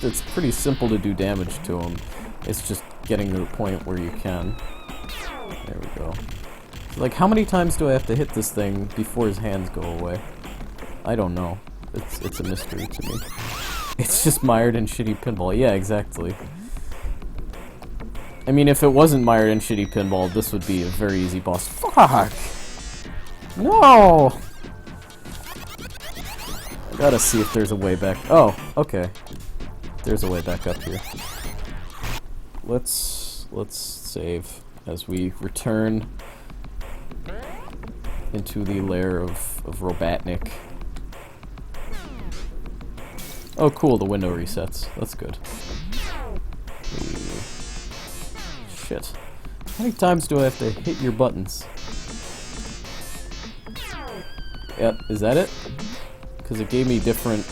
it's pretty simple to do damage to him. It's just getting to the point where you can. There we go. Like, how many times do I have to hit this thing before his hands go away? I don't know. It's a mystery to me. It's just mired in shitty pinball. Yeah, exactly. I mean, if it wasn't mired in shitty pinball, this would be a very easy boss. Fuck! No! I gotta see if there's a way back. Oh, okay. There's a way back up here. Let's save as we return into the lair of Robotnik. Oh, cool, the window resets. That's good. Shit. How many times do I have to hit your buttons? Yep, is that it? Because it gave me different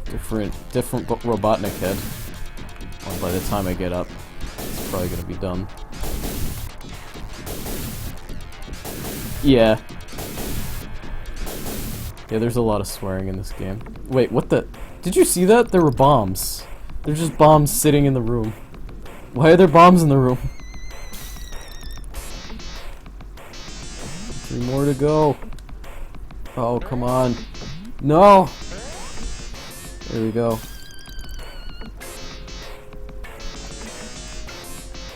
Robotnik head. Well, by the time I get up, it's probably gonna be done. Yeah. Yeah, there's a lot of swearing in this game. Wait, what the? Did you see that? There were bombs. They're just bombs sitting in the room. Why are there bombs in the room? 3 more to go. Oh, come on. No! There we go.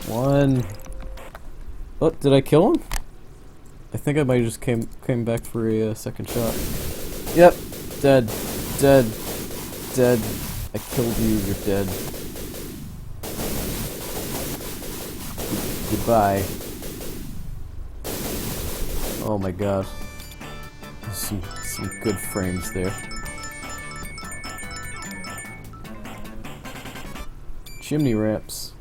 1. Oh, did I kill him? I think I might have just came back for a second shot. Yep, dead, dead, dead. I killed you. You're dead. Goodbye. Oh my god. Some good frames there. Chimney ramps.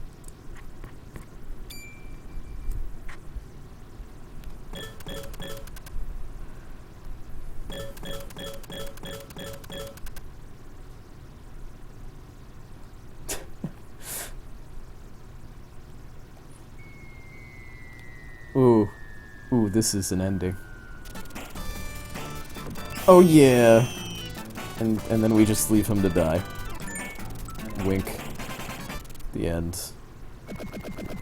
Ooh. Ooh, this is an ending. Oh yeah! And then we just leave him to die. Wink. The end.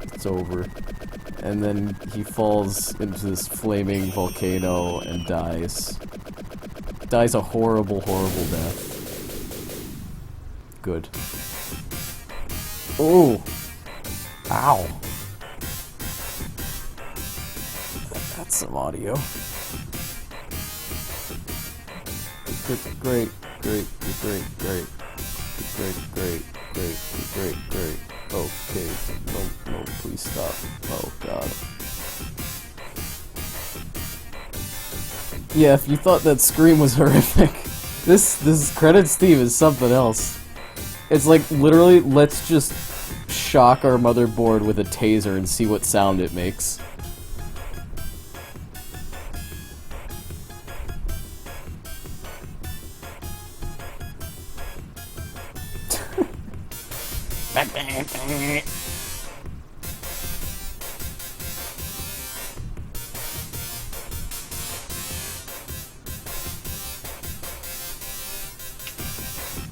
It's over. And then he falls into this flaming volcano and dies. Dies a horrible, horrible death. Good. Oh! Ow! That's some audio. Great, great, great, great, great, great, great, great, great, great. Okay, no, please stop. Oh god. Yeah, if you thought that scream was horrific, this credits theme is something else. It's like literally, let's just shock our motherboard with a taser and see what sound it makes.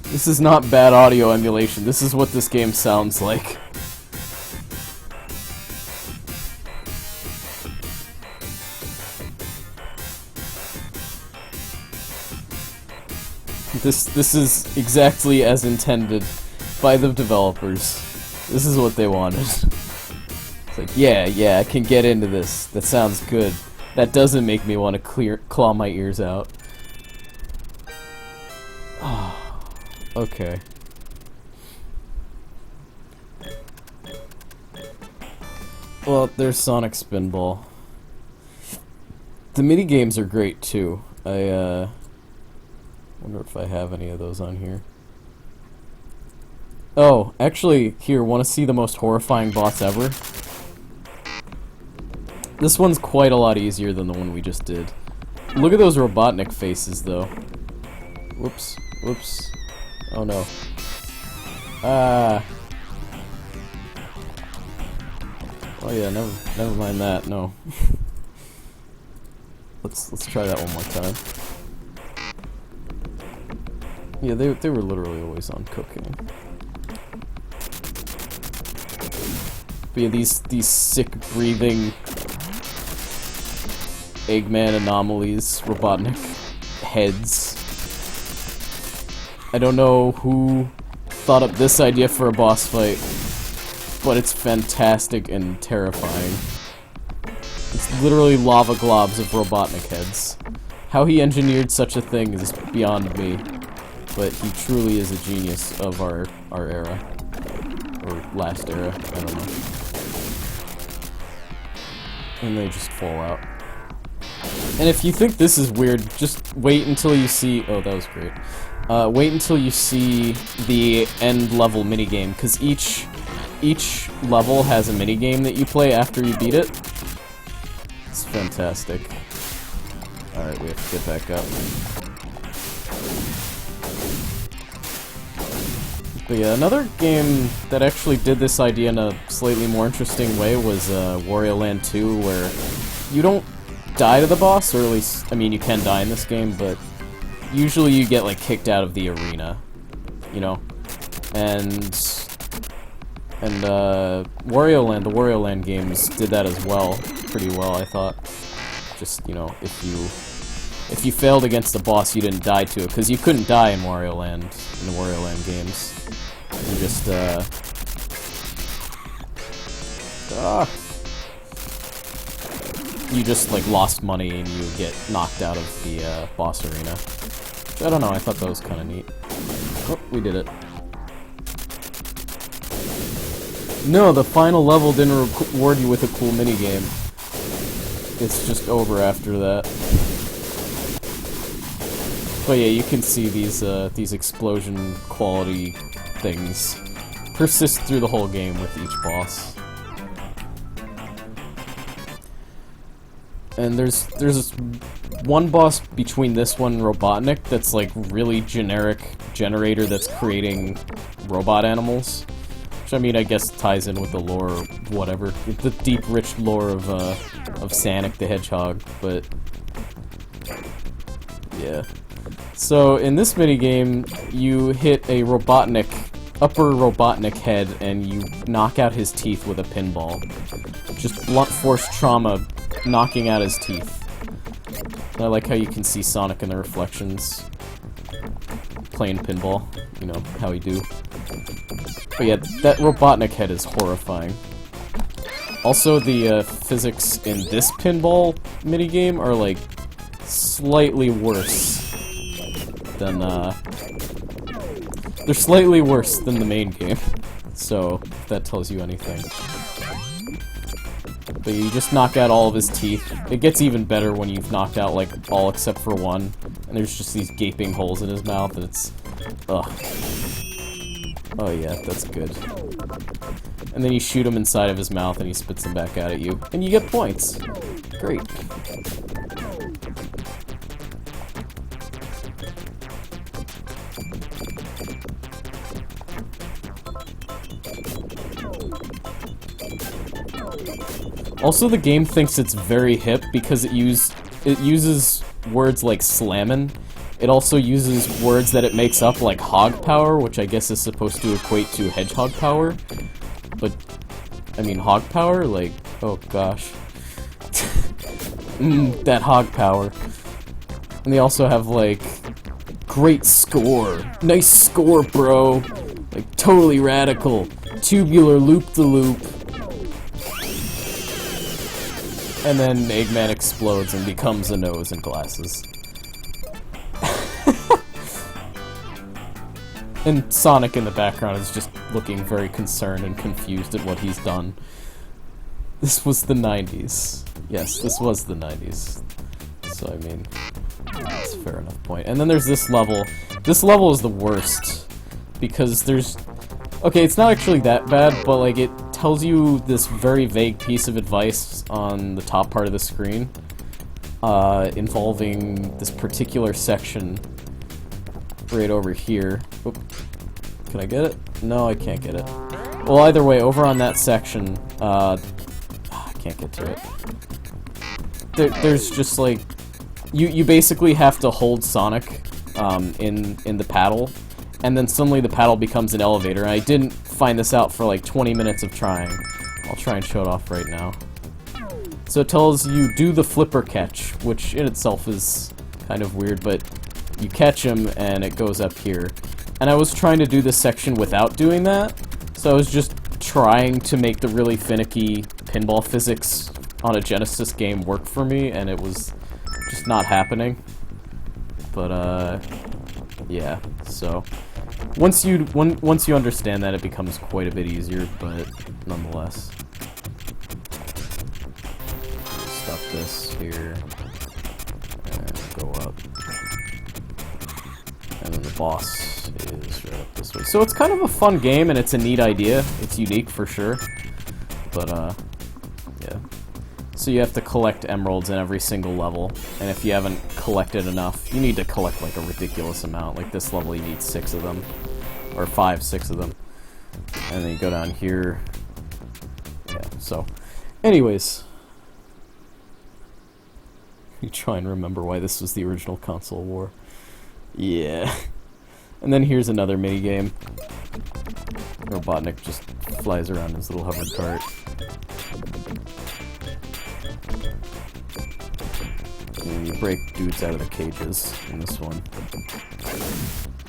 This is not bad audio emulation. This is what this game sounds like. This is exactly as intended by the developers. This is what they wanted. It's like, yeah, I can get into this. That sounds good. That doesn't make me want to claw my ears out. Oh, okay. Well, there's Sonic Spinball. The minigames are great too. I wonder if I have any of those on here. Oh, actually, here, want to see the most horrifying boss ever? This one's quite a lot easier than the one we just did. Look at those Robotnik faces, though. Whoops, whoops. Oh no. Ah. Oh yeah, never mind that. No. Let's try that one more time. Yeah, they were literally always on cocaine. But yeah, these sick breathing Eggman anomalies, Robotnik heads. I don't know who thought up this idea for a boss fight, but it's fantastic and terrifying. It's literally lava globs of Robotnik heads. How he engineered such a thing is beyond me, but he truly is a genius of our era. Or last era, I don't know. And they just fall out. And if you think this is weird, just wait until you see... Oh, that was great. Wait until you see the end level minigame, because each level has a minigame that you play after you beat it. It's fantastic. Alright, we have to get back up. But yeah, another game that actually did this idea in a slightly more interesting way was Wario Land 2, where you don't die to the boss, or at least, I mean, you can die in this game, but usually you get, like, kicked out of the arena, you know? And Wario Land, the Wario Land games did that as well, pretty well, I thought. Just, you know, if you failed against a boss, you didn't die to it, because you couldn't die in Wario Land, in the Wario Land games. You just, you just, like, lost money and you get knocked out of the, boss arena. Which, I don't know, I thought that was kind of neat. Oh, we did it. No, the final level didn't reward you with a cool minigame. It's just over after that. But yeah, you can see these explosion quality things persist through the whole game with each boss. And there's one boss between this one and Robotnik that's like really generic generator that's creating robot animals. Which, I mean, I guess ties in with the lore or whatever. The deep, rich lore of Sonic the Hedgehog, but... yeah. So, in this minigame, you hit a upper Robotnik head, and you knock out his teeth with a pinball. Just blunt force trauma, knocking out his teeth. I like how you can see Sonic in the reflections. Playing pinball, you know, how he do. But yeah, that Robotnik head is horrifying. Also, the physics in this pinball minigame are, like, slightly worse than, they're slightly worse than the main game. So, if that tells you anything. But you just knock out all of his teeth. It gets even better when you've knocked out, like, all except for one. And there's just these gaping holes in his mouth, and it's... ugh. Oh yeah, that's good. And then you shoot him inside of his mouth, and he spits them back out at you. And you get points! Great. Also, the game thinks it's very hip because it uses words like slammin'. It also uses words that it makes up like hog power, which I guess is supposed to equate to hedgehog power. But, I mean, hog power? Like, oh gosh. That hog power. And they also have like, great score. Nice score, bro. Like, totally radical. Tubular loop-de-loop. And then Eggman explodes and becomes a nose and glasses. And Sonic in the background is just looking very concerned and confused at what he's done. This was the 90s. Yes, this was the 90s. So, I mean, that's a fair enough point. And then there's this level. This level is the worst. Because there's... okay, it's not actually that bad, but, like, it tells you this very vague piece of advice on the top part of the screen. Involving this particular section right over here. Oop. Can I get it? No, I can't get it. Well, either way, over on that section, I can't get to it. There's just, like... You basically have to hold Sonic in the paddle, and then suddenly the paddle becomes an elevator. And I didn't find this out for like 20 minutes of trying. I'll try and show it off right now. So it tells you do the flipper catch, which in itself is kind of weird, but you catch him and it goes up here. And I was trying to do this section without doing that, so I was just trying to make the really finicky pinball physics on a Genesis game work for me, and it was just not happening. But yeah, so once you understand that, it becomes quite a bit easier, but nonetheless. Stuff this here and go up. And then the boss is right up this way. So it's kind of a fun game, and it's a neat idea. It's unique for sure. But, yeah. So you have to collect emeralds in every single level. And if you haven't collected enough, you need to collect, like, a ridiculous amount. Like, this level, you need 6 of them. Or 5, 6 of them. And then you go down here. Yeah, so. Anyways. You try and remember why this was the original console war. Yeah. And then here's another minigame. Robotnik just flies around in his little hover cart. And you break dudes out of the cages in this one.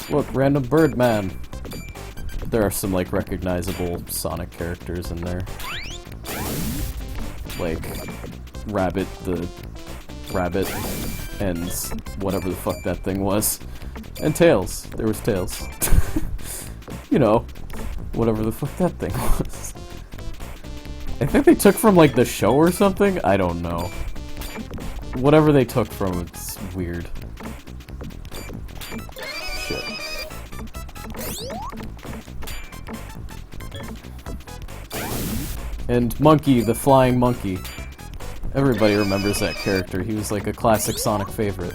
Look, random bird man. There are some, like, recognizable Sonic characters in there. Like, Rabbit the Rabbit and whatever the fuck that thing was. And Tails. There was Tails. You know, whatever the fuck that thing was. I think they took from, like, the show or something? I don't know. Whatever they took from, it's weird. Shit. And Monkey, the flying monkey. Everybody remembers that character. He was like a classic Sonic favorite.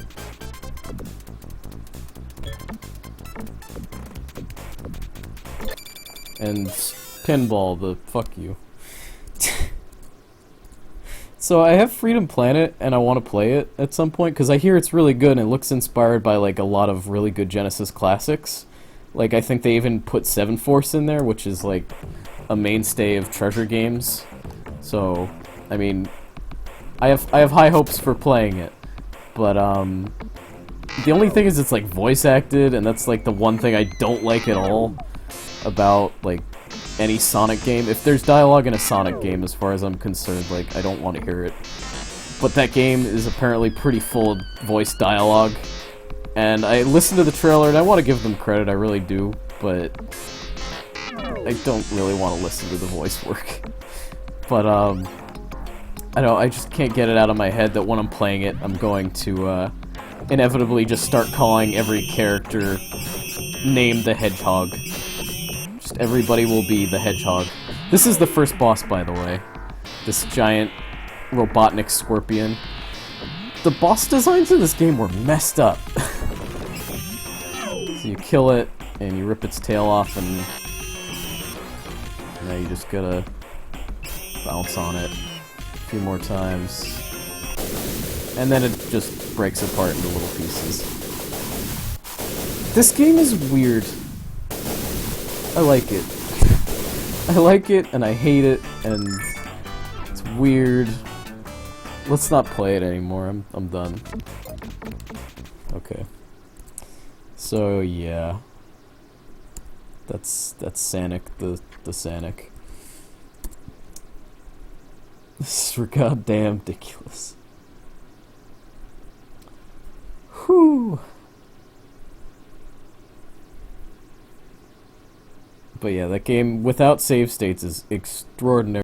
And Pinball, the fuck you. So I have Freedom Planet, and I want to play it at some point, because I hear it's really good, and it looks inspired by, like, a lot of really good Genesis classics. Like, I think they even put 7 Force in there, which is, like, a mainstay of treasure games. So, I mean, I have high hopes for playing it. But, the only thing is it's, like, voice acted, and that's, like, the one thing I don't like at all about, like, any Sonic game. If there's dialogue in a Sonic game, as far as I'm concerned, like, I don't want to hear it. But that game is apparently pretty full of voice dialogue. And I listened to the trailer, and I want to give them credit, I really do, but I don't really want to listen to the voice work. But, I don't, I just can't get it out of my head that when I'm playing it, I'm going to, inevitably just start calling every character named the Hedgehog. Just everybody will be the Hedgehog. This is the first boss, by the way. This giant Robotnik scorpion. The boss designs in this game were messed up. So you kill it, and you rip its tail off, and now you just gotta bounce on it a few more times. And then it just breaks apart into little pieces. This game is weird. I like it. I like it, and I hate it, and it's weird. Let's not play it anymore. I'm done. Okay. So yeah. That's Sanic, the Sanic. This is goddamn ridiculous. Whew. But yeah, that game without save states is extraordinary.